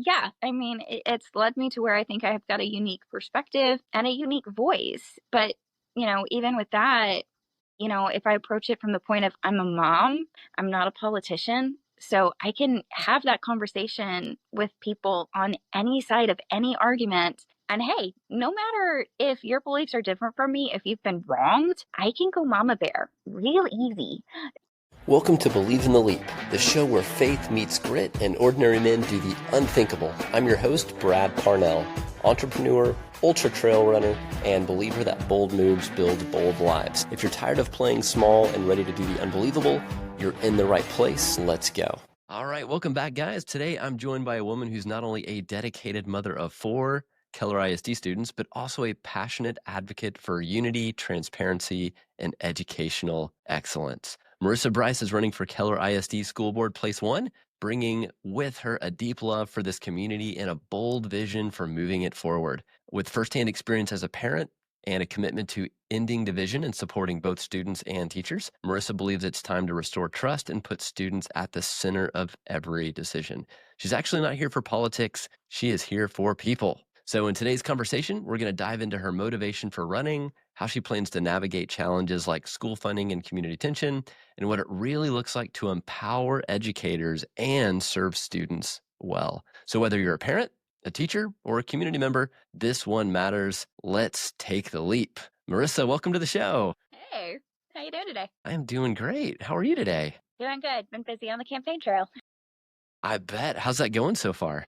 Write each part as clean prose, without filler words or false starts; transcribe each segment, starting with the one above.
Yeah, I mean, it's led me to where I think I've got a unique perspective and a unique voice. But, even with that, if I approach it from the point of I'm a mom, I'm not a politician. So I can have that conversation with people on any side of any argument. And hey, no matter if your beliefs are different from me, if you've been wronged, I can go mama bear real easy. Welcome to Believe in the Leap, the show where faith meets grit and ordinary men do the unthinkable. I'm your host, Brad Parnell, entrepreneur, ultra trail runner, and believer that bold moves build bold lives. If you're tired of playing small and ready to do the unbelievable, you're in the right place. Let's go. All right, welcome back, guys. Today, I'm joined by a woman who's not only a dedicated mother of 4 Keller ISD students, but also a passionate advocate for unity, transparency, and educational excellence. Marissa Bryce is running for Keller ISD School Board Place 1, bringing with her a deep love for this community and a bold vision for moving it forward. With firsthand experience as a parent and a commitment to ending division and supporting both students and teachers, Marissa believes it's time to restore trust and put students at the center of every decision. She's actually not here for politics. She is here for people. So in today's conversation, we're going to dive into her motivation for running, how she plans to navigate challenges like school funding and community tension, and what it really looks like to empower educators and serve students well. So whether you're a parent, a teacher, or a community member, this one matters. Let's take the leap. Marissa, welcome to the show. Hey, how you doing today? I am doing great. How are you today? Doing good. Been busy on the campaign trail. I bet. How's that going so far?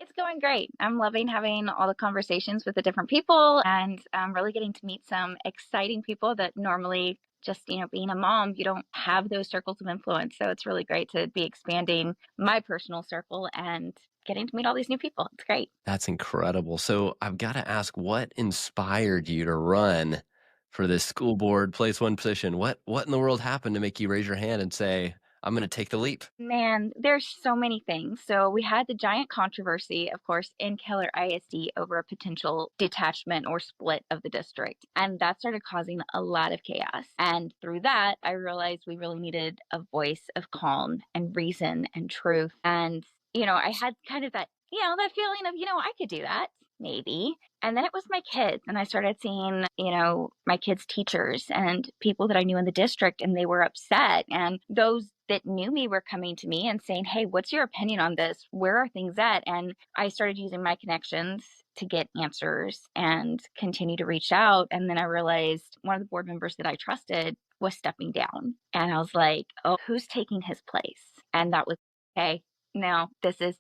It's going great. I'm loving having all the conversations with the different people and really getting to meet some exciting people that normally just, being a mom, you don't have those circles of influence. So it's really great to be expanding my personal circle and getting to meet all these new people. It's great. That's incredible. So I've got to ask, what inspired you to run for this school board place 1 position? What in the world happened to make you raise your hand and say, I'm going to take the leap? Man, there's so many things. So we had the giant controversy, of course, in Keller ISD over a potential detachment or split of the district. And that started causing a lot of chaos. And through that, I realized we really needed a voice of calm and reason and truth. And, I had kind of that, that feeling of, I could do that. Maybe. And then it was my kids. And I started seeing, my kids' teachers and people that I knew in the district, and they were upset. And those that knew me were coming to me and saying, hey, what's your opinion on this? Where are things at? And I started using my connections to get answers and continue to reach out. And then I realized one of the board members that I trusted was stepping down. And I was like, oh, who's taking his place? And that was, okay, no, this is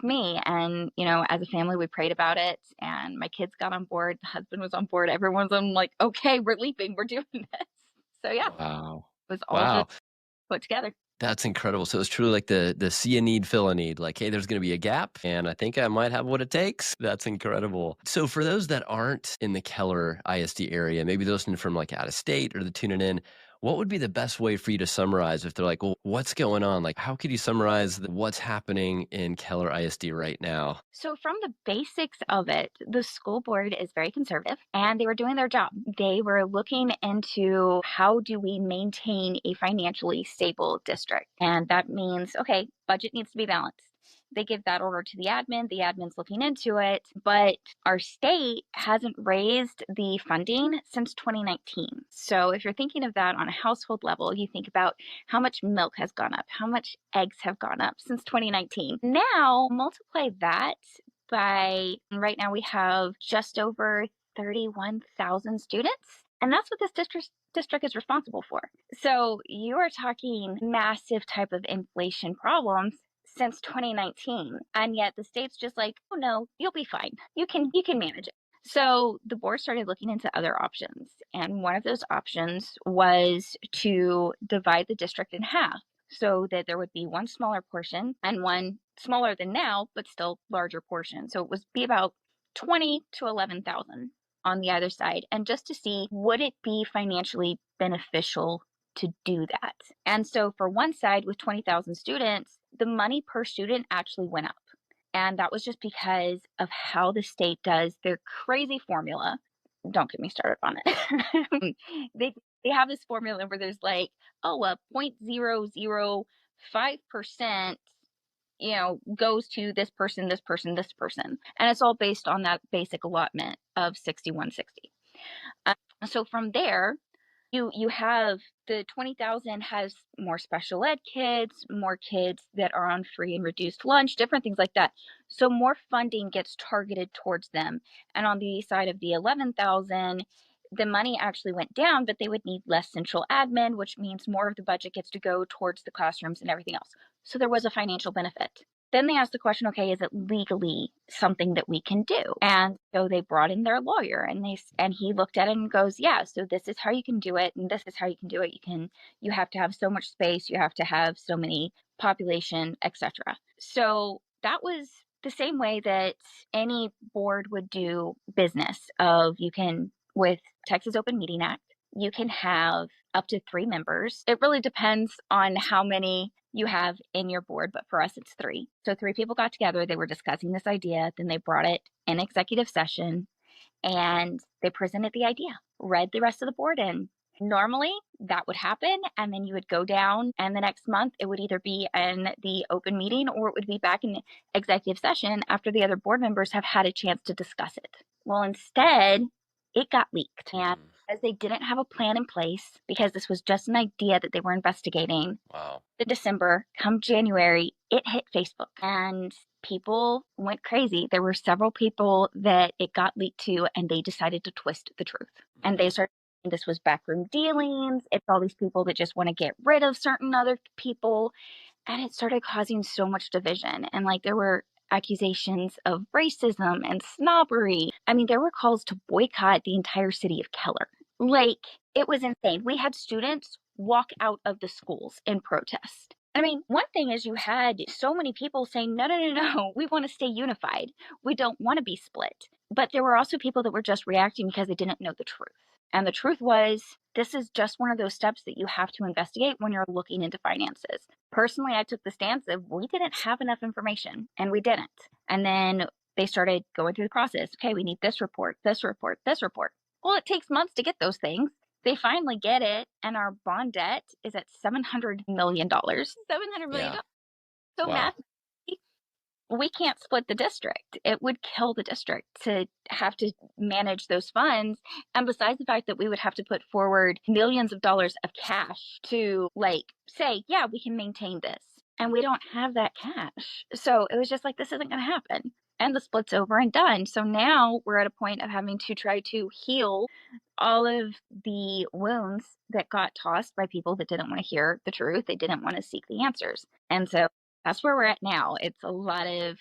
me. And, as a family, we prayed about it and my kids got on board. The husband was on board. Everyone's on like, okay, we're leaping. We're doing this. So yeah, Wow. it was all Wow. just put together. That's incredible. So it's truly like the see a need, fill a need. Like, hey, there's going to be a gap, and I think I might have what it takes. That's incredible. So for those that aren't in the Keller ISD area, maybe those from like out of state or the tuning in, what would be the best way for you to summarize if they're like, well, what's going on? Like, how could you summarize what's happening in Keller ISD right now? So, from the basics of it, the school board is very conservative and they were doing their job. They were looking into how do we maintain a financially stable district? And that means, okay, budget needs to be balanced. They give that order to the admin. The admin's looking into it, but our state hasn't raised the funding since 2019. So, if you're thinking of that on a household level, you think about how much milk has gone up, how much eggs have gone up since 2019. Now, multiply that by right now we have just over 31,000 students. And that's what this district is responsible for. So you are talking massive type of inflation problems since 2019. And yet the state's just like, oh no, you'll be fine. You can manage it. So the board started looking into other options. And one of those options was to divide the district in half so that there would be one smaller portion and one smaller than now, but still larger portion. So it was be about 20 to 11,000 on the other side. And just to see, would it be financially beneficial to do that? And so for one side with 20,000 students, the money per student actually went up. And that was just because of how the state does their crazy formula. Don't get me started on it. they have this formula where there's like, oh, a 0.005% goes to this person, this person, this person. And it's all based on that basic allotment of 6160. So from there, you have the 20,000 has more special ed kids, more kids that are on free and reduced lunch, different things like that. So more funding gets targeted towards them. And on the side of the 11,000, the money actually went down, but they would need less central admin, which means more of the budget gets to go towards the classrooms and everything else. So there was a financial benefit. Then they asked the question, okay, is it legally something that we can do? And so they brought in their lawyer, and he looked at it and goes, yeah, so this is how you can do it, and this is how you can do it. You have to have so much space, you have to have so many population, etc. So that was the same way that any board would do business of you can, with Texas Open Meeting Act, you can have up to 3 members. It really depends on how many you have in your board, but for us, it's 3. So 3 people got together, they were discussing this idea, then they brought it in executive session, and they presented the idea, read the rest of the board in. Normally, that would happen, and then you would go down, and the next month, it would either be in the open meeting or it would be back in executive session after the other board members have had a chance to discuss it. Well, instead, it got leaked. And as they didn't have a plan in place, because this was just an idea that they were investigating, Wow. in December, come January, it hit Facebook and people went crazy. There were several people that it got leaked to, and they decided to twist the truth. And they started saying this was backroom dealings. It's all these people that just want to get rid of certain other people. And it started causing so much division. And like there were accusations of racism and snobbery. I mean, there were calls to boycott the entire city of Keller. Like, it was insane. We had students walk out of the schools in protest. I mean, one thing is you had so many people saying, no, no, no, no, we want to stay unified. We don't want to be split. But there were also people that were just reacting because they didn't know the truth. And the truth was, this is just one of those steps that you have to investigate when you're looking into finances. Personally, I took the stance of we didn't have enough information, and we didn't. And then they started going through the process. Okay, we need this report, this report, this report. Well, it takes months to get those things. They finally get it, and our bond debt is at $700 million. $700 million. Yeah. So Wow. we can't split the district. It would kill the district to have to manage those funds. And besides the fact that we would have to put forward millions of dollars of cash to say, yeah, we can maintain this. And we don't have that cash. So it was just like, this isn't going to happen. And the split's over and done. So now we're at a point of having to try to heal all of the wounds that got tossed by people that didn't want to hear the truth. They didn't want to seek the answers. And so that's where we're at now. It's a lot of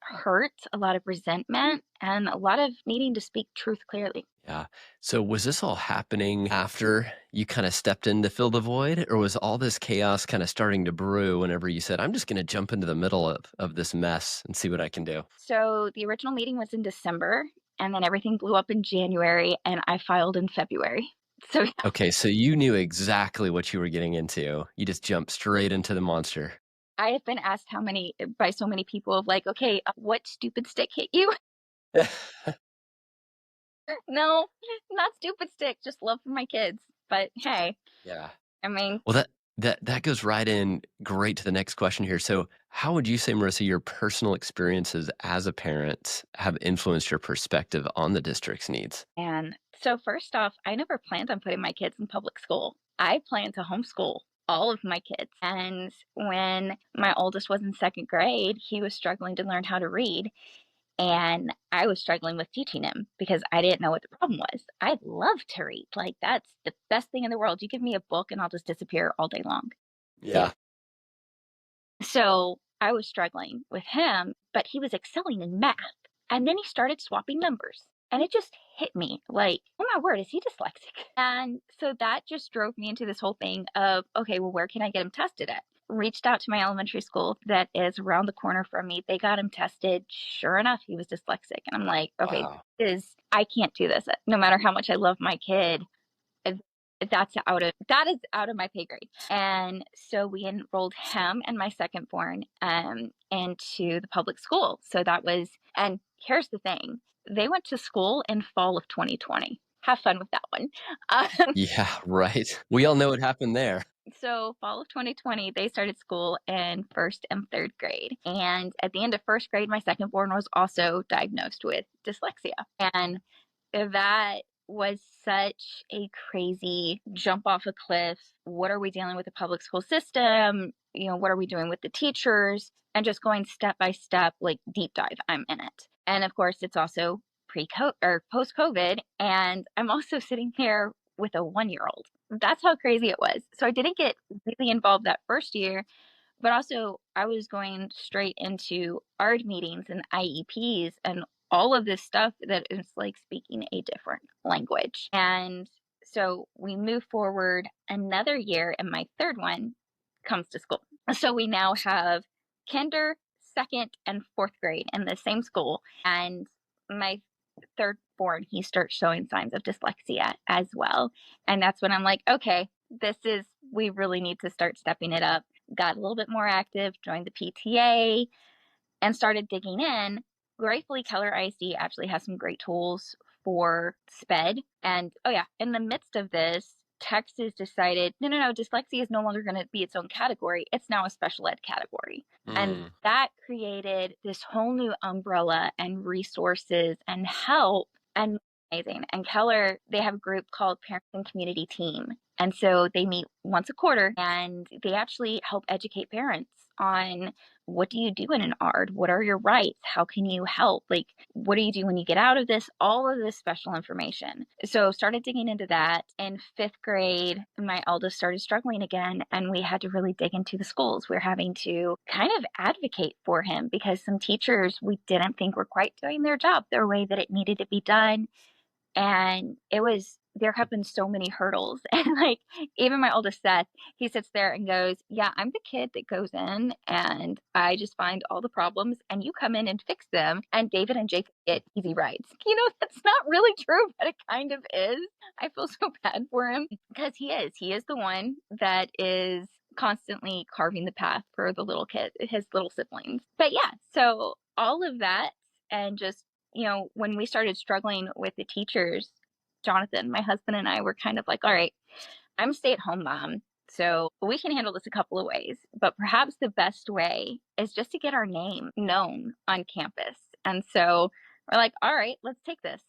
hurt, a lot of resentment, and a lot of needing to speak truth clearly. Yeah. So was this all happening after you kind of stepped in to fill the void, or was all this chaos kind of starting to brew whenever you said, I'm just going to jump into the middle of this mess and see what I can do? So the original meeting was in December, and then everything blew up in January, and I filed in February. So yeah. Okay, so you knew exactly what you were getting into. You just jumped straight into the monster. I have been asked by so many people of like, okay, what stupid stick hit you? No, not stupid stick, just love for my kids. But hey, Yeah. I mean, Well, that goes right in great to the next question here. So how would you say, Marissa, your personal experiences as a parent have influenced your perspective on the district's needs? and so first off, I never planned on putting my kids in public school. I planned to homeschool all of my kids. And when my oldest was in 2nd grade, he was struggling to learn how to read. And I was struggling with teaching him because I didn't know what the problem was. I love to read. Like, that's the best thing in the world. You give me a book and I'll just disappear all day long. Yeah. So I was struggling with him, but he was excelling in math. And then he started swapping numbers. And it just hit me like, oh my word, is he dyslexic? And so that just drove me into this whole thing of, okay, well, where can I get him tested at? Reached out to my elementary school that is around the corner from me. They got him tested. Sure enough, he was dyslexic. And I'm like, okay, Wow. I can't do this. No matter how much I love my kid, that is out of my pay grade. And so we enrolled him and my secondborn into the public school. So that was, and here's the thing, they went to school in fall of 2020. have fun with that one. Yeah, right. We all know what happened there. So fall of 2020, they started school in first and third grade. And at the end of first grade, my second born was also diagnosed with dyslexia. And that was such a crazy jump off a cliff. What are we dealing with the public school system? What are we doing with the teachers? And just going step by step, like deep dive, I'm in it. And of course, it's also pre-COVID or post-COVID. And I'm also sitting here with a 1 year old. That's how crazy it was. So I didn't get really involved that first year, but also I was going straight into ARD meetings and IEPs and all of this stuff that is like speaking a different language. And so we move forward another year, and my third one comes to school. So we now have kinder, second, and fourth grade in the same school. And my third born, he starts showing signs of dyslexia as well. And that's when I'm like, okay, we really need to start stepping it up. Got a little bit more active, joined the PTA, and started digging in. Gratefully, Keller ISD actually has some great tools for SPED. And oh, yeah, in the midst of this, Texas decided no, dyslexia is no longer going to be its own category. It's now a special ed category. And that created this whole new umbrella and resources and help. And amazing. And Keller, they have a group called Parents and Community Team. And so they meet once a quarter, and they actually help educate parents on what do you do in an ARD? What are your rights? How can you help? Like, what do you do when you get out of this? All of this special information. So started digging into that. In fifth grade, my eldest started struggling again, and we had to really dig into the schools. We're having to kind of advocate for him because some teachers we didn't think were quite doing their job the way that it needed to be done. And there have been so many hurdles. And like, even my oldest Seth, he sits there and goes, yeah, I'm the kid that goes in and I just find all the problems and you come in and fix them. And David and Jacob get easy rides. That's not really true, but it kind of is. I feel so bad for him because he is the one that is constantly carving the path for the little kid, his little siblings. But yeah, so all of that and just when we started struggling with the teachers, Jonathan, my husband, and I were kind of like, all right, I'm a stay-at-home mom, so we can handle this a couple of ways, but perhaps the best way is just to get our name known on campus. And so we're like, all right, let's take this.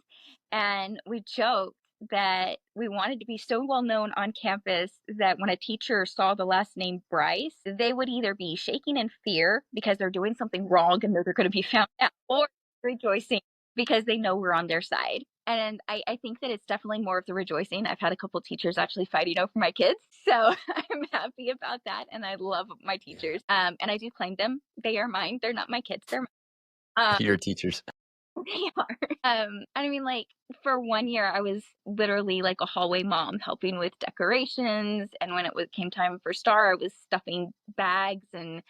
And we joked that we wanted to be so well known on campus that when a teacher saw the last name Bryce, they would either be shaking in fear because they're doing something wrong and they're going to be found out, or rejoicing because they know we're on their side. And I think that it's definitely more of the rejoicing. I've had a couple of teachers actually fighting over my kids. So I'm happy about that. And I love my teachers. And I do claim them. They are mine. They're not my kids. They're mine. Your teachers. They are. I mean, like, for 1 year, I was literally like a hallway mom helping with decorations. And when came time for Star, I was stuffing bags and,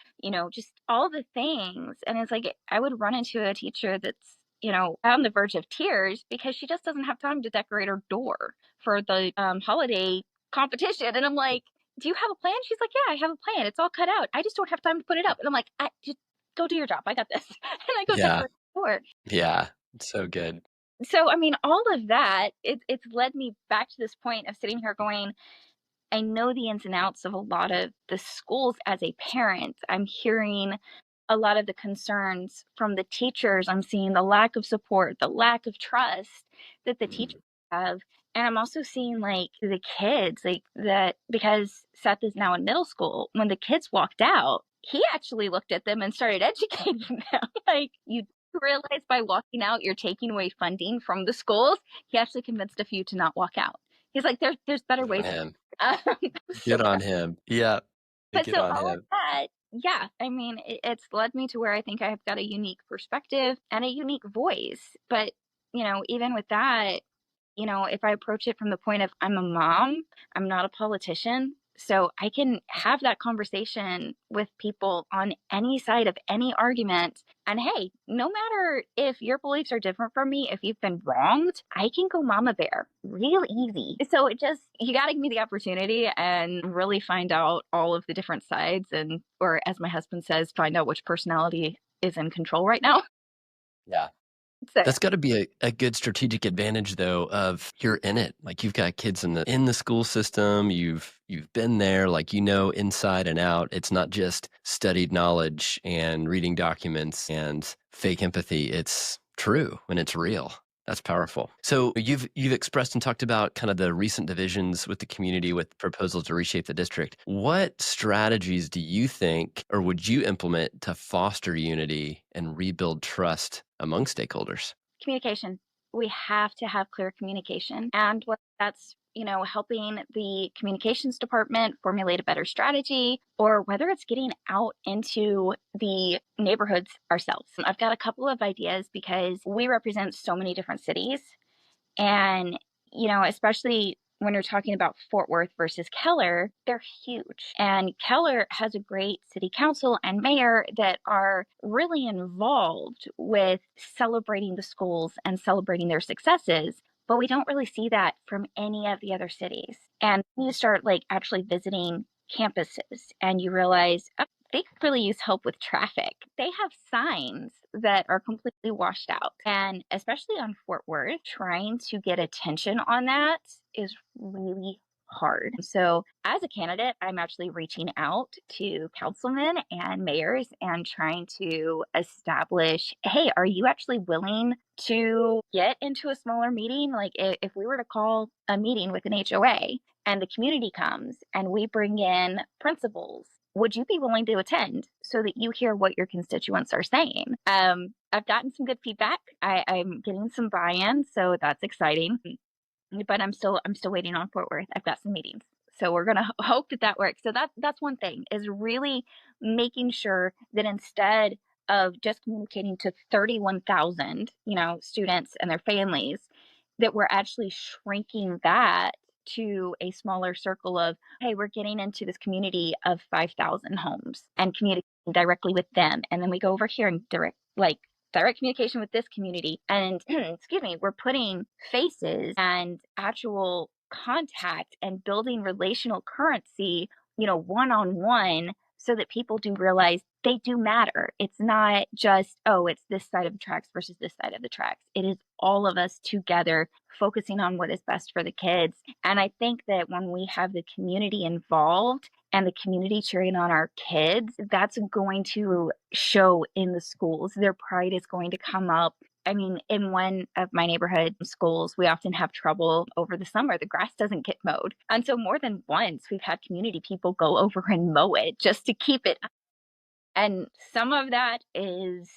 just all the things. And it's like, I would run into a teacher that's, on the verge of tears because she just doesn't have time to decorate her door for the holiday competition. And I'm like, do you have a plan? She's like, yeah, I have a plan. It's all cut out. I just don't have time to put it up. And I'm like, just go do your job. I got this. And I go decorate the door. Yeah, it's so good. So, I mean, all of that, it's led me back to this point of sitting here going, I know the ins and outs of a lot of the schools as a parent. I'm hearing a lot of the concerns from the teachers. I'm seeing the lack of support, the lack of trust that the teachers have. And I'm also seeing like the kids, like that, because Seth is now in middle school. When the kids walked out, he actually looked at them and started educating them. Like, you realize by walking out, you're taking away funding from the schools. He actually convinced a few to not walk out. He's like, there's better ways. Good on him. Yeah. But so all of that, yeah, I mean, it's led me to where I think I've got a unique perspective and a unique voice. But, even with that, if I approach it from the point of I'm a mom, I'm not a politician. So I can have that conversation with people on any side of any argument. And hey, no matter if your beliefs are different from me, if you've been wronged, I can go mama bear real easy. So you got to give me the opportunity and really find out all of the different sides or as my husband says, find out which personality is in control right now. Yeah. So That's got to be a good strategic advantage, though, of you're in it. Like you've got kids in the school system. You've been there. Like you know inside and out. It's not just studied knowledge and reading documents and fake empathy. It's true and it's real. That's powerful. So you've expressed and talked about kind of the recent divisions with the community with proposals to reshape the district. What strategies do you think or would you implement to foster unity and rebuild trust among stakeholders? communication. We have to have clear communication. And what that's, helping the communications department formulate a better strategy, or whether it's getting out into the neighborhoods ourselves. I've got a couple of ideas because we represent so many different cities. And, especially when you're talking about Fort Worth versus Keller, they're huge. And Keller has a great city council and mayor that are really involved with celebrating the schools and celebrating their successes. But we don't really see that from any of the other cities. And you start like actually visiting campuses and you realize, oh, they could really use help with traffic. They have signs that are completely washed out. And especially on Fort Worth, trying to get attention on that is really hard. So, as a candidate, I'm actually reaching out to councilmen and mayors and trying to establish, hey, are you actually willing to get into a smaller meeting? Like, if we were to call a meeting with an HOA and the community comes and we bring in principals, would you be willing to attend so that you hear what your constituents are saying? I've gotten some good feedback. I'm getting some buy-in, so that's exciting. But I'm still waiting on Fort Worth. I've got some meetings, so we're gonna hope that that works. So that's one thing, is really making sure that instead of just communicating to 31,000, students and their families, that we're actually shrinking that to a smaller circle of, hey, we're getting into this community of 5,000 homes and communicating directly with them. And then we go over here and direct communication with this community. And excuse me, we're putting faces and actual contact and building relational currency, one on one, so that people do realize they do matter. It's not just, oh, it's this side of the tracks versus this side of the tracks. It is all of us together focusing on what is best for the kids. And I think that when we have the community involved and the community cheering on our kids, that's going to show in the schools. Their pride is going to come up. I mean, in one of my neighborhood schools, we often have trouble over the summer. The grass doesn't get mowed. And so more than once, we've had community people go over and mow it just to keep it. And some of that is,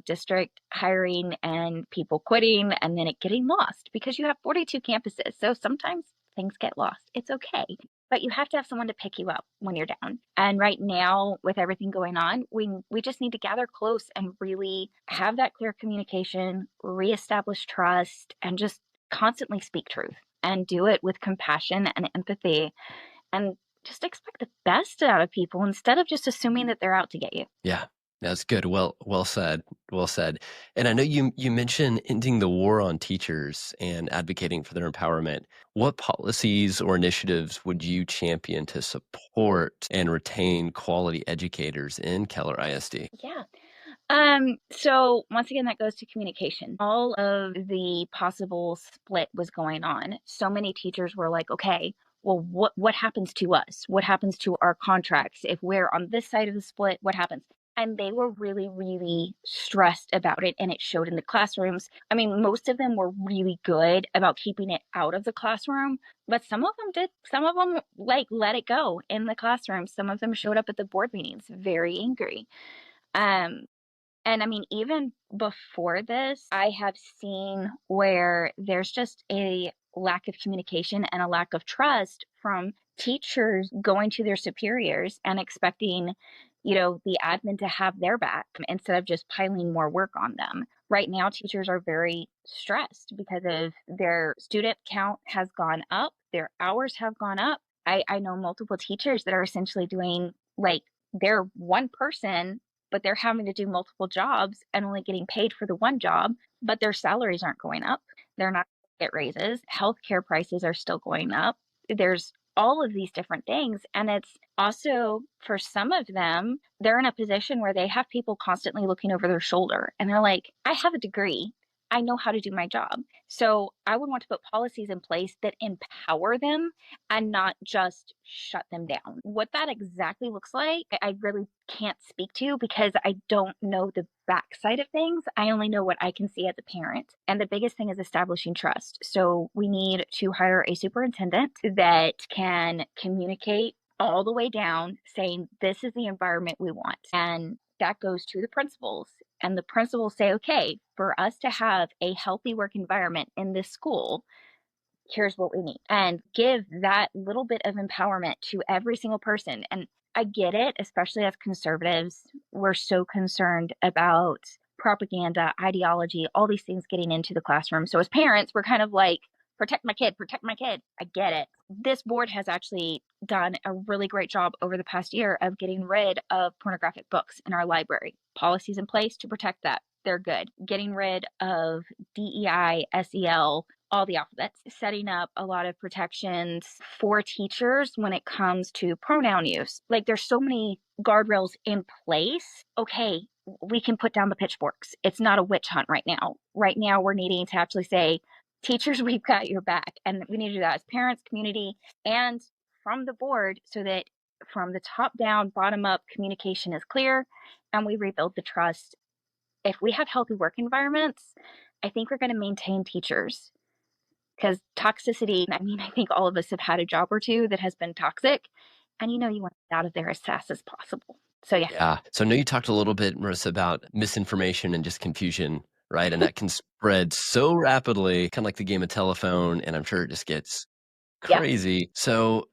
district hiring and people quitting and then it getting lost because you have 42 campuses. So sometimes things get lost. It's okay. But you have to have someone to pick you up when you're down. And right now, with everything going on, we just need to gather close and really have that clear communication, reestablish trust, and just constantly speak truth and do it with compassion and empathy. And just expect the best out of people instead of just assuming that they're out to get you. Yeah, that's good. Well said. Well said. And I know you mentioned ending the war on teachers and advocating for their empowerment. What policies or initiatives would you champion to support and retain quality educators in Keller ISD? Yeah. So once again, that goes to communication. All of the possible split was going on. So many teachers were like, okay, well, what happens to us? What happens to our contracts? If we're on this side of the split, what happens? And they were really, really stressed about it. And it showed in the classrooms. I mean, most of them were really good about keeping it out of the classroom, but some of them did. Some of them let it go in the classroom. Some of them showed up at the board meetings very angry. Um, and I mean, even before this, I have seen where there's just a lack of communication and a lack of trust from teachers going to their superiors and expecting, the admin to have their back instead of just piling more work on them. Right now, teachers are very stressed because of their student count has gone up, their hours have gone up. I know multiple teachers that are essentially doing like they're one person, but they're having to do multiple jobs and only getting paid for the one job, but their salaries aren't going up. They're not going to get raises. Healthcare prices are still going up. There's all of these different things. And it's also, for some of them, they're in a position where they have people constantly looking over their shoulder and they're like, I have a degree. I know how to do my job. So I would want to put policies in place that empower them and not just shut them down. What that exactly looks like, I really can't speak to because I don't know the backside of things. I only know what I can see as a parent. And the biggest thing is establishing trust. So we need to hire a superintendent that can communicate all the way down saying, this is the environment we want. And that goes to the principals. And the principals say, okay, for us to have a healthy work environment in this school, here's what we need. And give that little bit of empowerment to every single person. And I get it, especially as conservatives, we're so concerned about propaganda, ideology, all these things getting into the classroom. So as parents, we're kind of like, protect my kid, protect my kid. I get it. This board has actually done a really great job over the past year of getting rid of pornographic books in our library. Policies in place to protect that. They're good. Getting rid of DEI, SEL, all the alphabets, setting up a lot of protections for teachers when it comes to pronoun use. Like there's so many guardrails in place. Okay, we can put down the pitchforks. It's not a witch hunt right now. Right now, we're needing to actually say, teachers, we've got your back. And we need to do that as parents, community, and from the board so that from the top down, bottom up, communication is clear and we rebuild the trust. If we have healthy work environments, I think we're going to maintain teachers because toxicity, I mean, I think all of us have had a job or two that has been toxic and you want to get out of there as fast as possible. So yeah. Yeah. So I know you talked a little bit, Marissa, about misinformation and just confusion, right? And that can spread so rapidly, kind of like the game of telephone. And I'm sure it just gets Yeah. crazy. So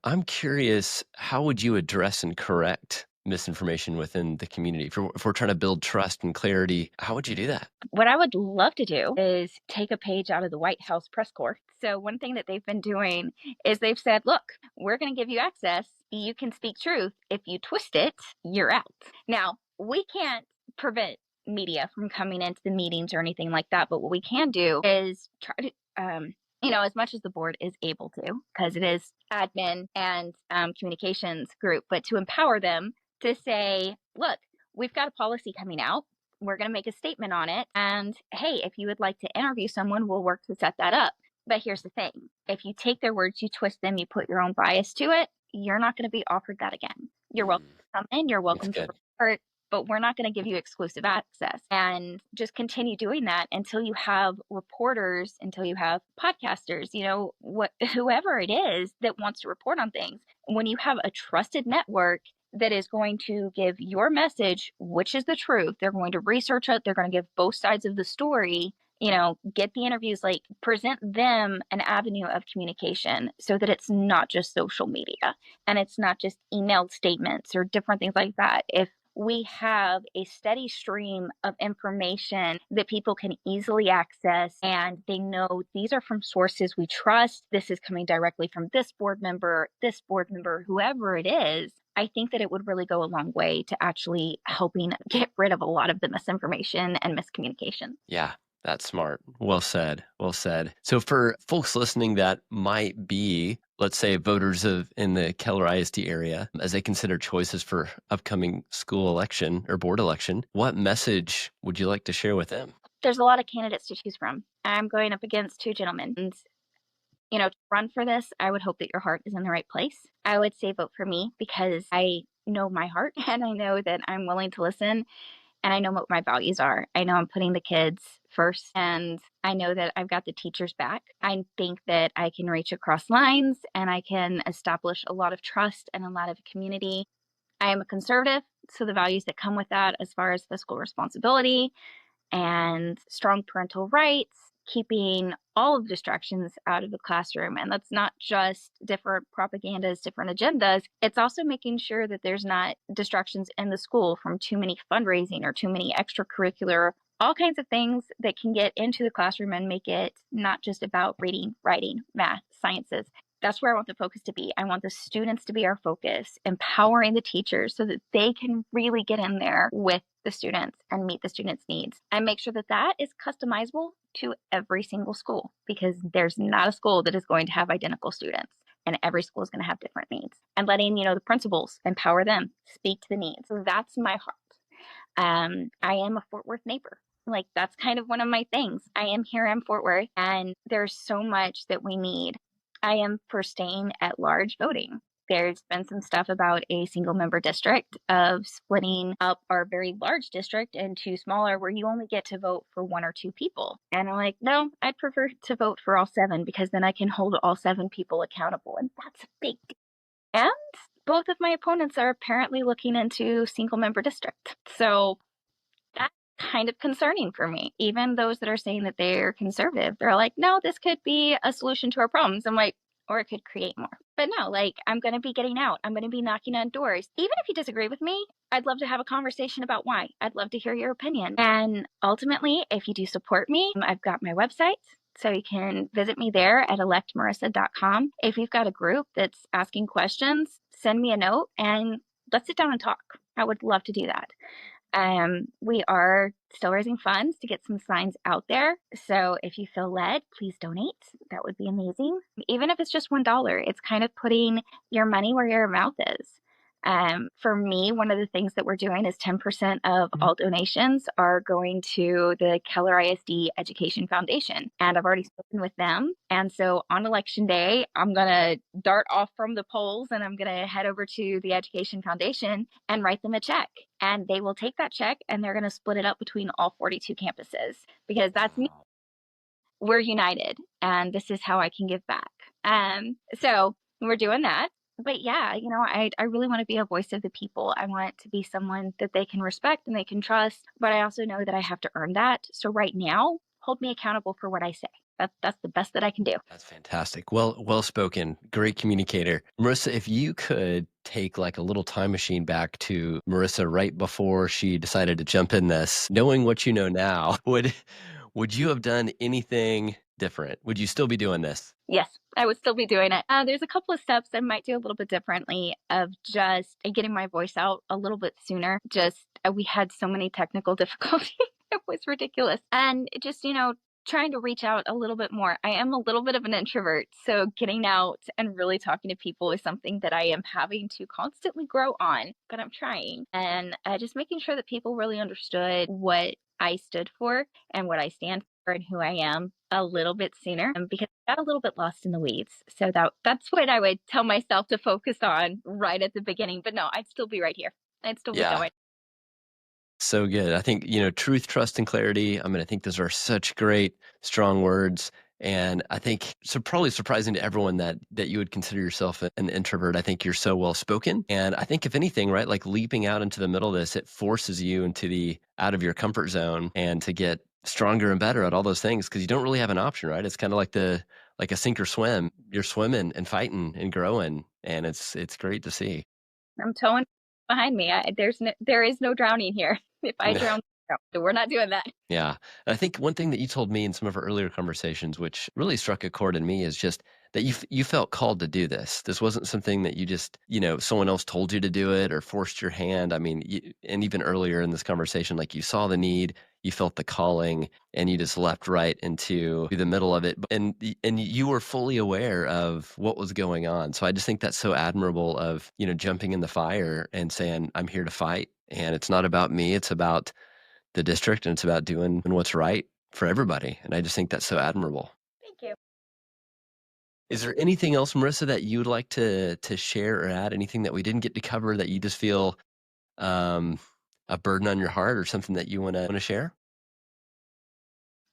I'm curious, how would you address and correct misinformation within the community? If we're trying to build trust and clarity, how would you do that? What I would love to do is take a page out of the White House press corps. So one thing that they've been doing is they've said, look, we're going to give you access. You can speak truth. If you twist it, you're out. Now, we can't prevent media from coming into the meetings or anything like that. But what we can do is try to, as much as the board is able to, because it is admin and communications group, but to empower them to say, look, we've got a policy coming out. We're going to make a statement on it. And hey, if you would like to interview someone, we'll work to set that up. But here's the thing. If you take their words, you twist them, you put your own bias to it, you're not going to be offered that again. You're welcome to come in, you're That's welcome to good. report, but we're not going to give you exclusive access. And just continue doing that until you have reporters, until you have podcasters, whoever it is that wants to report on things. When you have a trusted network that is going to give your message, which is the truth. They're going to research it. They're going to give both sides of the story, get the interviews, like present them an avenue of communication so that it's not just social media and it's not just emailed statements or different things like that. If we have a steady stream of information that people can easily access and they know these are from sources we trust, this is coming directly from this board member, whoever it is, I think that it would really go a long way to actually helping get rid of a lot of the misinformation and miscommunication. Yeah, that's smart. Well said. Well said. So for folks listening that might be, let's say, voters in the Keller ISD area, as they consider choices for upcoming school election or board election, what message would you like to share with them? There's a lot of candidates to choose from. I'm going up against two gentlemen. And to run for this, I would hope that your heart is in the right place. I would say vote for me because I know my heart and I know that I'm willing to listen and I know what my values are. I know I'm putting the kids first and I know that I've got the teachers back. I think that I can reach across lines and I can establish a lot of trust and a lot of community. I am a conservative, so the values that come with that as far as fiscal responsibility and strong parental rights, keeping all of the distractions out of the classroom. And that's not just different propagandas, different agendas. It's also making sure that there's not distractions in the school from too many fundraising or too many extracurricular, all kinds of things that can get into the classroom and make it not just about reading, writing, math, sciences. That's where I want the focus to be. I want the students to be our focus, empowering the teachers so that they can really get in there with the students and meet the students' needs and make sure that that is customizable to every single school because there's not a school that is going to have identical students and every school is going to have different needs and letting, the principals empower them, speak to the needs. So that's my heart. I am a Fort Worth neighbor. Like, that's kind of one of my things. I am here in Fort Worth, and there's so much that we need. I am for staying at large voting. There's been some stuff about a single member district of splitting up our very large district into smaller where you only get to vote for one or two people. And I'm like, no, I'd prefer to vote for all seven because then I can hold all seven people accountable. And that's a big deal. And both of my opponents are apparently looking into single member district. So that's kind of concerning for me. Even those that are saying that they're conservative, they're like, no, this could be a solution to our problems. I'm like, or it could create more. But no, like, I'm going to be getting out. I'm going to be knocking on doors. Even if you disagree with me, I'd love to have a conversation about why. I'd love to hear your opinion. And ultimately, if you do support me, I've got my website. So you can visit me there at electmarissa.com. If you've got a group that's asking questions, send me a note and let's sit down and talk. I would love to do that. We are still raising funds to get some signs out there. So if you feel led, please donate. That would be amazing. Even if it's just $1, it's kind of putting your money where your mouth is. For me, one of the things that we're doing is 10% of all donations are going to the Keller ISD Education Foundation. And I've already spoken with them. And so on election day, I'm going to dart off from the polls and I'm going to head over to the Education Foundation and write them a check. And they will take that check and they're going to split it up between all 42 campuses because that's me. We're united and this is how I can give back. So we're doing that. But yeah, I really want to be a voice of the people. I want to be someone that they can respect and they can trust, but I also know that I have to earn that. So right now, hold me accountable for what I say. That's the best that I can do. That's fantastic. Well spoken. Great communicator. Marissa, if you could take like a little time machine back to Marissa right before she decided to jump in this, knowing what you know now, would you have done anything different? Would you still be doing this? Yes, I would still be doing it. There's a couple of steps I might do a little bit differently of just getting my voice out a little bit sooner. Just we had so many technical difficulties. It was ridiculous. And just, trying to reach out a little bit more. I am a little bit of an introvert, so getting out and really talking to people is something that I am having to constantly grow on, but I'm trying. And just making sure that people really understood what I stood for and what I stand for and who I am a little bit sooner because I got a little bit lost in the weeds. So that's what I would tell myself to focus on right at the beginning. But no, I'd still be right here. I'd still be going. So good. I think, truth, trust, and clarity. I mean, I think those are such great, strong words. And I think so probably surprising to everyone that you would consider yourself an introvert. I think you're so well spoken. And I think if anything, right, like leaping out into the middle of this, it forces you into out of your comfort zone and to get stronger and better at all those things because you don't really have an option, right? It's kind of like a sink or swim. You're swimming and fighting and growing. And it's great to see. I'm towing behind me. There is no drowning here. If I drown, so we're not doing that. Yeah. I think one thing that you told me in some of our earlier conversations, which really struck a chord in me, is just that you felt called to do this. This wasn't something that you just, someone else told you to do it or forced your hand. I mean, and even earlier in this conversation, like you saw the need, you felt the calling, and you just leapt right into the middle of it. And you were fully aware of what was going on. So I just think that's so admirable of, jumping in the fire and saying, I'm here to fight. And it's not about me. It's about the district and it's about doing what's right for everybody. And I just think that's so admirable. Thank you. Is there anything else, Marissa, that you would like to share or add? Anything that we didn't get to cover that you just feel a burden on your heart or something that you want to share?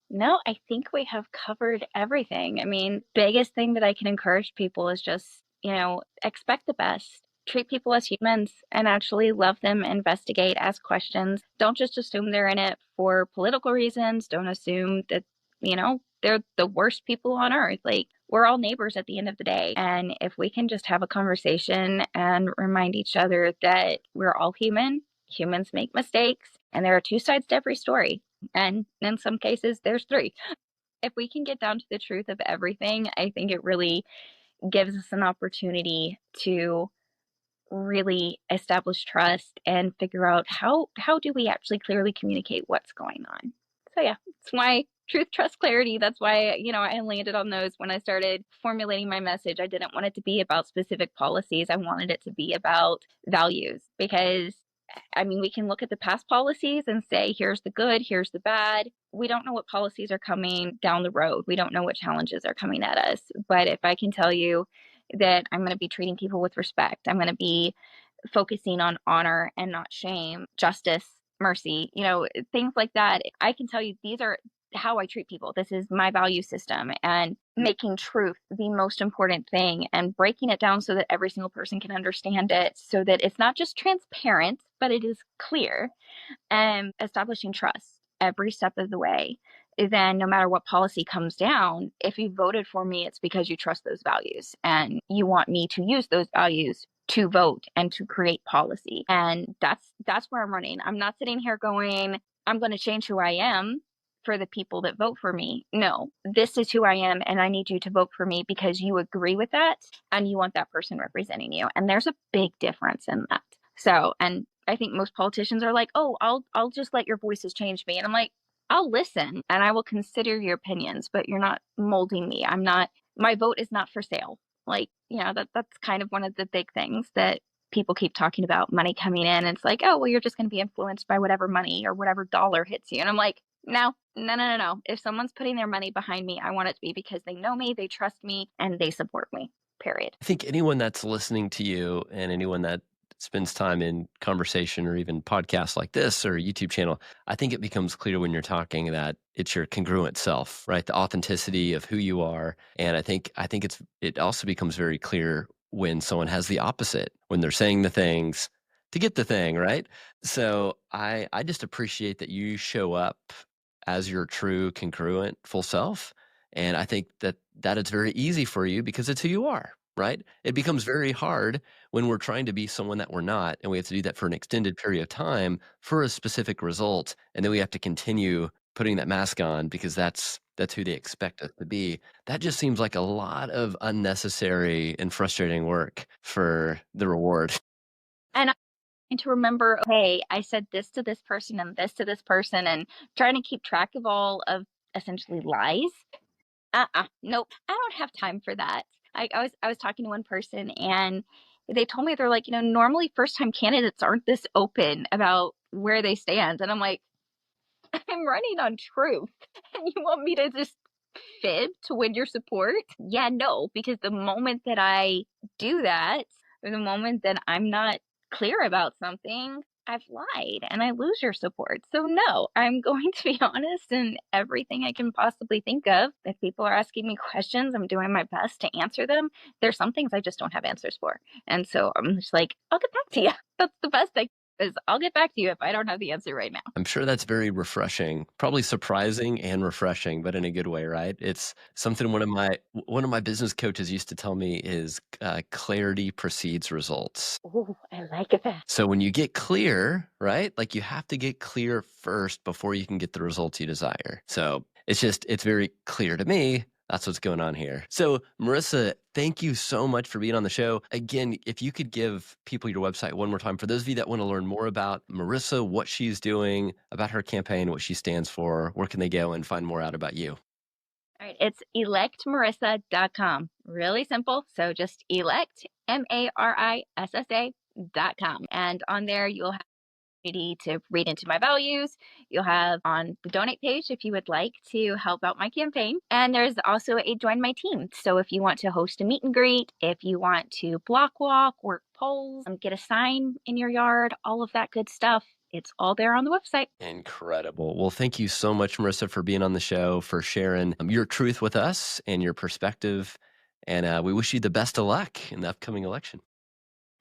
No, I think we have covered everything. I mean, biggest thing that I can encourage people is just, expect the best. Treat people as humans and actually love them, investigate, ask questions. Don't just assume they're in it for political reasons. Don't assume that, they're the worst people on earth. Like, we're all neighbors at the end of the day. And if we can just have a conversation and remind each other that we're all human, humans make mistakes, and there are two sides to every story. And in some cases, there's three. If we can get down to the truth of everything, I think it really gives us an opportunity to really establish trust and figure out how do we actually clearly communicate what's going on. So yeah, it's why truth, trust, clarity. That's why, I landed on those when I started formulating my message. I didn't want it to be about specific policies. I wanted it to be about values because I mean, we can look at the past policies and say, here's the good, here's the bad. We don't know what policies are coming down the road. We don't know what challenges are coming at us. But if I can tell you that I'm going to be treating people with respect, I'm going to be focusing on honor and not shame, justice, mercy, things like that. I can tell you these are how I treat people. This is my value system, and making truth the most important thing and breaking it down so that every single person can understand it, so that it's not just transparent, but it is clear, and establishing trust every step of the way. Then no matter what policy comes down, if you voted for me, it's because you trust those values and you want me to use those values to vote and to create policy. And that's where I'm running. I'm not sitting here going, I'm going to change who I am for the people that vote for me. No, this is who I am, and I need you to vote for me because you agree with that and you want that person representing you. And there's a big difference in that. So, and I think most politicians are like, "Oh, I'll just let your voices change me." And I'm like, "I'll listen and I will consider your opinions, but you're not molding me. I'm not My vote is not for sale." Like, that's kind of one of the big things that people keep talking about, money coming in. And it's like, "Oh, well, you're just going to be influenced by whatever money or whatever dollar hits you." And I'm like, "No, no, no, no, no. If someone's putting their money behind me, I want it to be because they know me, they trust me, and they support me. Period." I think anyone that's listening to you and anyone that spends time in conversation or even podcasts like this or a YouTube channel, I think it becomes clear when you're talking that it's your congruent self, right? The authenticity of who you are. And I think it also becomes very clear when someone has the opposite, when they're saying the things to get the thing, right? So I just appreciate that you show up as your true congruent full self. And I think that it's very easy for you because it's who you are, right? It becomes very hard when we're trying to be someone that we're not, and we have to do that for an extended period of time for a specific result, and then we have to continue putting that mask on because that's who they expect us to be. That just seems like a lot of unnecessary and frustrating work for the reward. And I'm trying to remember, hey, I said this to this person and this to this person, and trying to keep track of all of essentially lies. Nope. I don't have time for that. I was talking to one person, and they told me, they're like, normally first time candidates aren't this open about where they stand. And I'm like, I'm running on truth. And you want me to just fib to win your support? Yeah, no, because the moment that I do that, or the moment that I'm not clear about something, I've lied and I lose your support. So, no, I'm going to be honest in everything I can possibly think of. If people are asking me questions, I'm doing my best to answer them. There's some things I just don't have answers for. And so I'm just like, I'll get back to you. That's the best I is I'll get back to you if I don't have the answer right now. I'm sure that's very refreshing, probably surprising and refreshing, but in a good way, right? It's something one of my business coaches used to tell me is clarity precedes results. Oh, I like that. So when you get clear, right? Like you have to get clear first before you can get the results you desire. So it's very clear to me. That's what's going on here. So Marissa, thank you so much for being on the show. Again, if you could give people your website one more time, for those of you that want to learn more about Marissa, what she's doing, about her campaign, what she stands for, where can they go and find more out about you? All right, it's electmarissa.com. Really simple. So just elect, MARISSA.com. And on there, you'll have the opportunity to read into my values. You'll have on the donate page if you would like to help out my campaign. And there's also a join my team. So if you want to host a meet and greet, if you want to block walk, work polls, get a sign in your yard, all of that good stuff, it's all there on the website. Incredible. Well, thank you so much, Marissa, for being on the show, for sharing your truth with us and your perspective. And we wish you the best of luck in the upcoming election.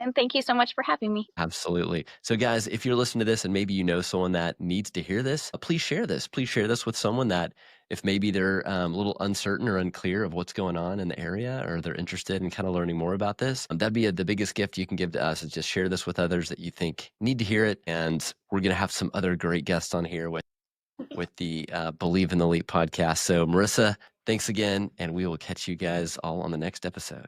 And thank you so much for having me. Absolutely. So guys, if you're listening to this and maybe you know someone that needs to hear this, please share this. Please share this with someone that if maybe they're a little uncertain or unclear of what's going on in the area, or they're interested in kind of learning more about this, that'd be the biggest gift you can give to us, is just share this with others that you think need to hear it. And we're going to have some other great guests on here with the Believe in the Leap podcast. So Marissa, thanks again. And we will catch you guys all on the next episode.